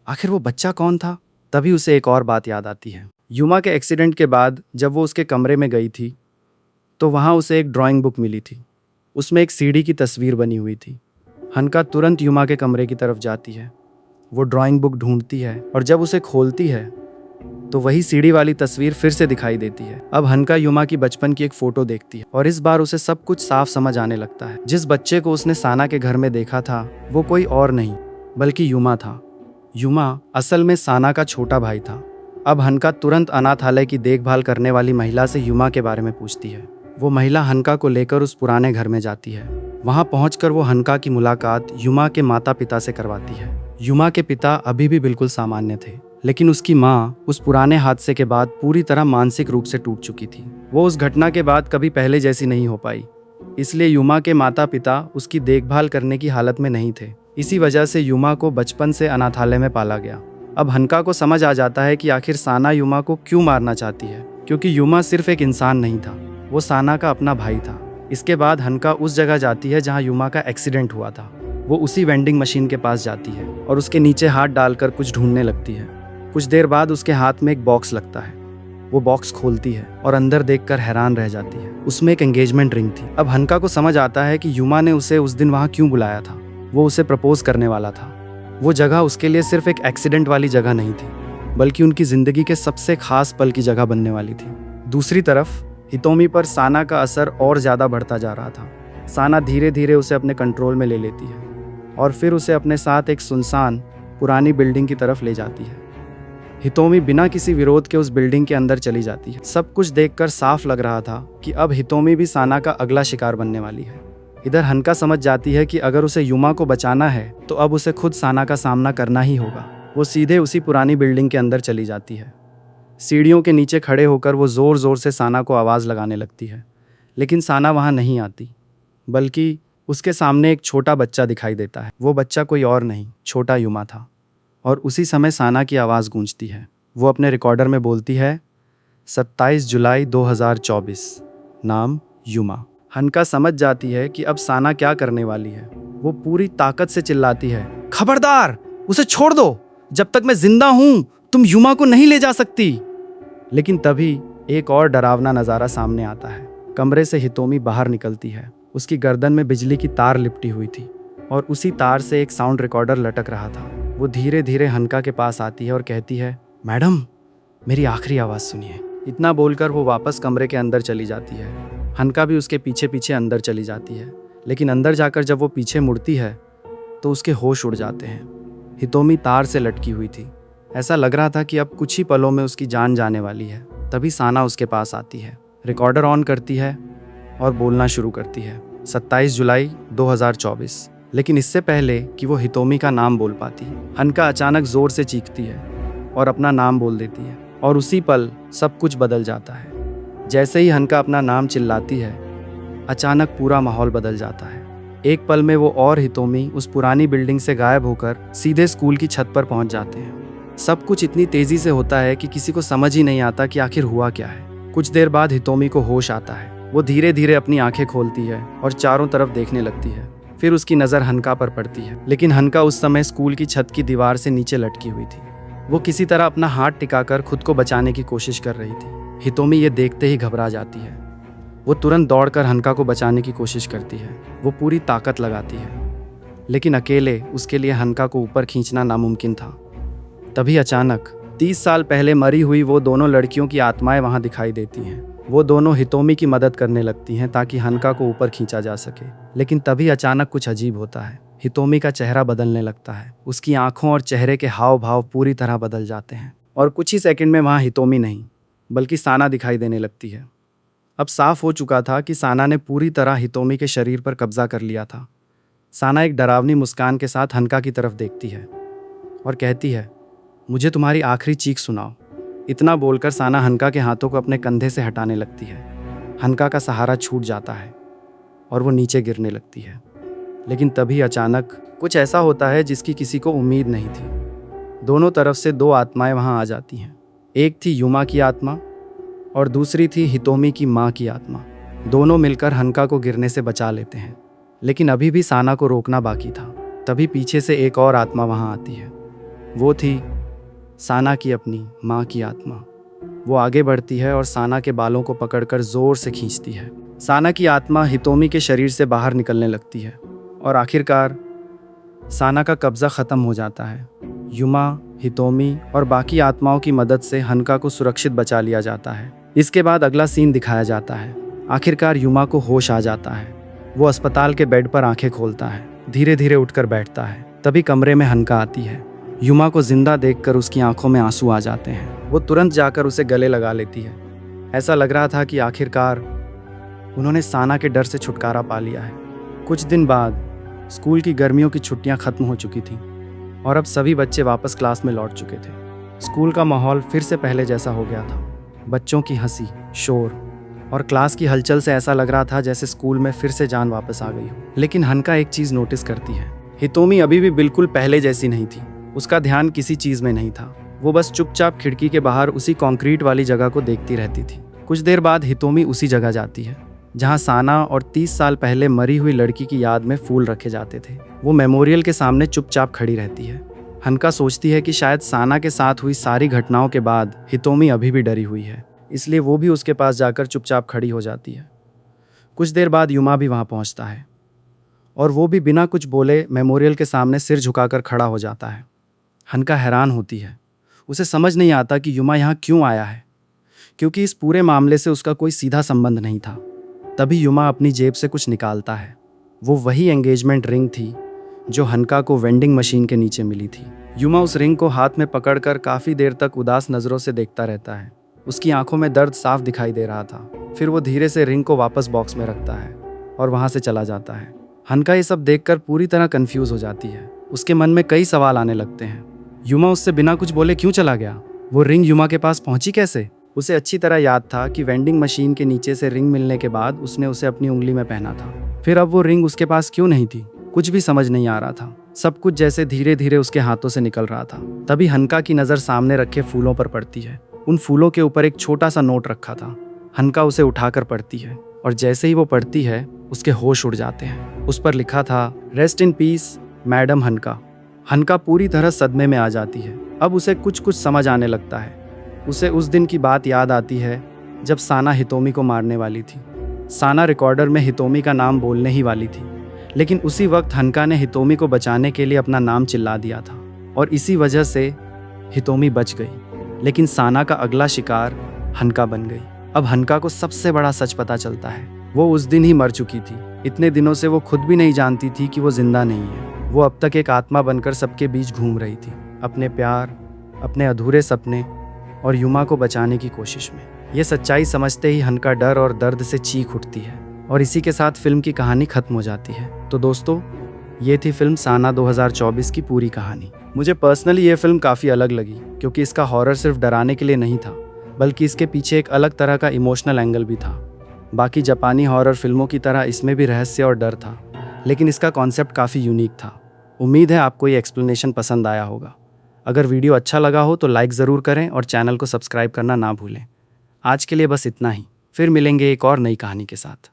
आखिर वो बच्चा कौन था? तभी उसे एक और बात याद आती है। युमा के एक्सीडेंट के बाद जब वो उसके कमरे में गई थी तो वहाँ उसे एक ड्राइंग बुक मिली थी। उसमें एक सीढ़ी की तस्वीर बनी हुई थी। हनका तुरंत युमा के कमरे की तरफ जाती है। वो ड्राइंग बुक ढूंढती है और जब उसे खोलती है तो वही सीढ़ी वाली तस्वीर फिर से दिखाई देती है। अब हनका युमा की बचपन की एक फ़ोटो देखती है और इस बार उसे सब कुछ साफ समझ आने लगता है। जिस बच्चे को उसने साना के घर में देखा था वो कोई और नहीं बल्कि युमा था। युमा असल में साना का छोटा भाई था। अब हनका तुरंत अनाथालय की देखभाल करने वाली महिला से युमा के बारे में पूछती है। वो महिला हनका को लेकर उस पुराने घर में जाती है। वहाँ पहुंचकर वो हनका की मुलाकात युमा के माता पिता से करवाती है। युमा के पिता अभी भी बिल्कुल सामान्य थे, लेकिन उसकी माँ उस पुराने हादसे के बाद पूरी तरह मानसिक रूप से टूट चुकी थी। वो उस घटना के बाद कभी पहले जैसी नहीं हो पाई, इसलिए युमा के माता पिता उसकी देखभाल करने की हालत में नहीं थे। इसी वजह से युमा को बचपन से अनाथालय में पाला गया। अब हनका को समझ आ जाता है कि आखिर साना युमा को क्यों मारना चाहती है, क्योंकि युमा सिर्फ एक इंसान नहीं था, वो साना का अपना भाई था। इसके बाद हनका उस जगह जाती है जहाँ युमा का एक्सीडेंट हुआ था। वो उसी वेंडिंग मशीन के पास जाती है और उसके नीचे हाथ डालकर कुछ ढूंढने लगती है। कुछ देर बाद उसके हाथ में एक बॉक्स लगता है। वो बॉक्स खोलती है और अंदर देखकर हैरान रह जाती है। उसमें एक एंगेजमेंट रिंग थी। अब हनका को समझ आता है कि युमा ने उसे उस दिन वहाँ क्यों बुलाया था। वो उसे प्रपोज करने वाला था। वो जगह उसके लिए सिर्फ एक एक्सीडेंट वाली जगह नहीं थी, बल्कि उनकी ज़िंदगी के सबसे खास पल की जगह बनने वाली थी। दूसरी तरफ हितोमी पर साना का असर और ज़्यादा बढ़ता जा रहा था। साना धीरे धीरे उसे अपने कंट्रोल में ले लेती है और फिर उसे अपने साथ एक सुनसान पुरानी बिल्डिंग की तरफ ले जाती है। हितोमी बिना किसी विरोध के उस बिल्डिंग के अंदर चली जाती है। सब कुछ देखकर साफ लग रहा था कि अब हितोमी भी साना का अगला शिकार बनने वाली है। इधर हनका समझ जाती है कि अगर उसे युमा को बचाना है तो अब उसे खुद साना का सामना करना ही होगा। वो सीधे उसी पुरानी बिल्डिंग के अंदर चली जाती है। सीढ़ियों के नीचे खड़े होकर वो ज़ोर ज़ोर से साना को आवाज़ लगाने लगती है, लेकिन साना वहाँ नहीं आती, बल्कि उसके सामने एक छोटा बच्चा दिखाई देता है। वो बच्चा कोई और नहीं, छोटा युमा था। और उसी समय साना की आवाज़ गूंजती है। वो अपने रिकॉर्डर में बोलती है, 27 जुलाई 2024, नाम युमा। हनका समझ जाती है कि अब साना क्या करने वाली है। वो पूरी ताकत से चिल्लाती है, खबरदार, उसे छोड़ दो, जब तक मैं जिंदा हूं तुम युमा को नहीं ले जा सकती। लेकिन तभी एक और डरावना नज़ारा सामने आता है। कमरे से हितोमी बाहर निकलती है। उसकी गर्दन में बिजली की तार लिपटी हुई थी और उसी तार से एक साउंड रिकॉर्डर लटक रहा था। वो धीरे धीरे हनका के पास आती है और कहती है, मैडम, मेरी आखिरी आवाज़ सुनिए। इतना बोलकर वो वापस कमरे के अंदर चली जाती है। हनका भी उसके पीछे पीछे अंदर चली जाती है। लेकिन अंदर जाकर जब वो पीछे मुड़ती है तो उसके होश उड़ जाते हैं। हितोमी तार से लटकी हुई थी। ऐसा लग रहा था कि अब कुछ ही पलों में उसकी जान जाने वाली है। तभी साना उसके पास आती है, रिकॉर्डर ऑन करती है और बोलना शुरू करती है, 27 जुलाई 2024। लेकिन इससे पहले कि वो हितोमी का नाम बोल पाती, हनका अचानक जोर से चीखती है और अपना नाम बोल देती है। और उसी पल सब कुछ बदल जाता है। जैसे ही हनका अपना नाम चिल्लाती है, अचानक पूरा माहौल बदल जाता है। एक पल में वो और हितोमी उस पुरानी बिल्डिंग से गायब होकर सीधे स्कूल की छत पर पहुंच जाते हैं। सब कुछ इतनी तेजी से होता है कि किसी को समझ ही नहीं आता कि आखिर हुआ क्या है। कुछ देर बाद हितोमी को होश आता है। वो धीरे धीरे अपनी आंखें खोलती है और चारों तरफ देखने लगती है। फिर उसकी नज़र हनका पर पड़ती है। लेकिन हनका उस समय स्कूल की छत की दीवार से नीचे लटकी हुई थी। वो किसी तरह अपना हाथ टिकाकर खुद को बचाने की कोशिश कर रही थी। हितोमी ये देखते ही घबरा जाती है। वो तुरंत दौड़कर हनका को बचाने की कोशिश करती है। वो पूरी ताकत लगाती है, लेकिन अकेले उसके लिए हनका को ऊपर खींचना नामुमकिन था। तभी अचानक 30 साल पहले मरी हुई वो दोनों लड़कियों की आत्माएं वहां दिखाई देती हैं। वो दोनों हितोमी की मदद करने लगती हैं ताकि हनका को ऊपर खींचा जा सके। लेकिन तभी अचानक कुछ अजीब होता है। हितोमी का चेहरा बदलने लगता है। उसकी आंखों और चेहरे के हाव भाव पूरी तरह बदल जाते हैं और कुछ ही सेकंड में वहाँ हितोमी नहीं बल्कि साना दिखाई देने लगती है। अब साफ हो चुका था कि साना ने पूरी तरह हितोमी के शरीर पर कब्जा कर लिया था। साना एक डरावनी मुस्कान के साथ हनका की तरफ देखती है और कहती है, मुझे तुम्हारी आखिरी चीख सुनाओ। इतना बोलकर साना हनका के हाथों को अपने कंधे से हटाने लगती है। हनका का सहारा छूट जाता है और वो नीचे गिरने लगती है। लेकिन तभी अचानक कुछ ऐसा होता है जिसकी किसी को उम्मीद नहीं थी। दोनों तरफ से दो आत्माएं वहां आ जाती हैं। एक थी युमा की आत्मा और दूसरी थी हितोमी की माँ की आत्मा। दोनों मिलकर हनका को गिरने से बचा लेते हैं। लेकिन अभी भी साना को रोकना बाकी था। तभी पीछे से एक और आत्मा वहां आती है। वो थी साना की अपनी माँ की आत्मा। वो आगे बढ़ती है और साना के बालों को पकड़कर जोर से खींचती है। साना की आत्मा हितोमी के शरीर से बाहर निकलने लगती है और आखिरकार साना का कब्जा खत्म हो जाता है। युमा, हितोमी और बाकी आत्माओं की मदद से हनका को सुरक्षित बचा लिया जाता है। इसके बाद अगला सीन दिखाया जाता है। आखिरकार युमा को होश आ जाता है। वो अस्पताल के बेड पर आंखें खोलता है, धीरे धीरे उठकर बैठता है। तभी कमरे में हनका आती है। युमा को जिंदा देखकर उसकी आंखों में आंसू आ जाते हैं। वो तुरंत जाकर उसे गले लगा लेती है। ऐसा लग रहा था कि आखिरकार उन्होंने साना के डर से छुटकारा पा लिया है। कुछ दिन बाद स्कूल की गर्मियों की छुट्टियां खत्म हो चुकी थीं और अब सभी बच्चे वापस क्लास में लौट चुके थे। स्कूल का माहौल फिर से पहले जैसा हो गया था। बच्चों की हंसी, शोर और क्लास की हलचल से ऐसा लग रहा था जैसे स्कूल में फिर से जान वापस आ गई हो। लेकिन हनका एक चीज़ नोटिस करती है। हितोमी अभी भी बिल्कुल पहले जैसी नहीं थी। उसका ध्यान किसी चीज़ में नहीं था। वो बस चुपचाप खिड़की के बाहर उसी कंक्रीट वाली जगह को देखती रहती थी। कुछ देर बाद हितोमी उसी जगह जाती है जहां साना और 30 साल पहले मरी हुई लड़की की याद में फूल रखे जाते थे। वो मेमोरियल के सामने चुपचाप खड़ी रहती है। हनका सोचती है कि शायद साना के साथ हुई सारी घटनाओं के बाद हितोमी अभी भी डरी हुई है, इसलिए वो भी उसके पास जाकर चुपचाप खड़ी हो जाती है। कुछ देर बाद युमा भी वहाँ पहुँचता है और वो भी बिना कुछ बोले मेमोरियल के सामने सिर झुकाकर खड़ा हो जाता है। हनका हैरान होती है। उसे समझ नहीं आता कि युमा यहाँ क्यों आया है, क्योंकि इस पूरे मामले से उसका कोई सीधा संबंध नहीं था। तभी युमा अपनी जेब से कुछ निकालता है। वो वही एंगेजमेंट रिंग थी जो हनका को वेंडिंग मशीन के नीचे मिली थी। युमा उस रिंग को हाथ में पकड़कर काफ़ी देर तक उदास नज़रों से देखता रहता है। उसकी आंखों में दर्द साफ दिखाई दे रहा था। फिर वो धीरे से रिंग को वापस बॉक्स में रखता है और वहाँ से चला जाता है। हनका ये सब देखकर पूरी तरह कंफ्यूज हो जाती है। उसके मन में कई सवाल आने लगते हैं। युमा उससे बिना कुछ बोले क्यों चला गया? वो रिंग युमा के पास पहुंची कैसे? उसे अच्छी तरह याद था कि वेंडिंग मशीन के नीचे से रिंग मिलने के बाद उसने उसे अपनी उंगली में पहना था। फिर अब वो रिंग उसके पास क्यों नहीं थी? कुछ भी समझ नहीं आ रहा था। सब कुछ जैसे धीरे धीरे उसके हाथों से निकल रहा था। तभी हनका की नज़र सामने रखे फूलों पर पड़ती है। उन फूलों के ऊपर एक छोटा सा नोट रखा था। हनका उसे उठाकर पढ़ती है और जैसे ही वो पढ़ती है उसके होश उड़ जाते हैं। उस पर लिखा था, रेस्ट इन पीस मैडम हनका। हनका पूरी तरह सदमे में आ जाती है। अब उसे कुछ कुछ समझ आने लगता है। उसे उस दिन की बात याद आती है जब साना हितोमी को मारने वाली थी। साना रिकॉर्डर में हितोमी का नाम बोलने ही वाली थी, लेकिन उसी वक्त हनका ने हितोमी को बचाने के लिए अपना नाम चिल्ला दिया था और इसी वजह से हितोमी बच गई। लेकिन साना का अगला शिकार हनका बन गई। अब हनका को सबसे बड़ा सच पता चलता है। वो उस दिन ही मर चुकी थी। इतने दिनों से वो खुद भी नहीं जानती थी कि वो जिंदा नहीं है। वो अब तक एक आत्मा बनकर सबके बीच घूम रही थी, अपने प्यार, अपने अधूरे सपने और युमा को बचाने की कोशिश में। ये सच्चाई समझते ही हनका डर और दर्द से चीख उठती है और इसी के साथ फिल्म की कहानी खत्म हो जाती है। तो दोस्तों, ये थी फिल्म साना 2024 की पूरी कहानी। मुझे पर्सनली ये फिल्म काफ़ी अलग लगी क्योंकि इसका हॉरर सिर्फ डराने के लिए नहीं था, बल्कि इसके पीछे एक अलग तरह का इमोशनल एंगल भी था। बाकी जापानी हॉरर फिल्मों की तरह इसमें भी रहस्य और डर था, लेकिन इसका कॉन्सेप्ट काफ़ी यूनिक था। उम्मीद है आपको ये एक्सप्लेनेशन पसंद आया होगा। अगर वीडियो अच्छा लगा हो तो लाइक ज़रूर करें और चैनल को सब्सक्राइब करना ना भूलें। आज के लिए बस इतना ही। फिर मिलेंगे एक और नई कहानी के साथ।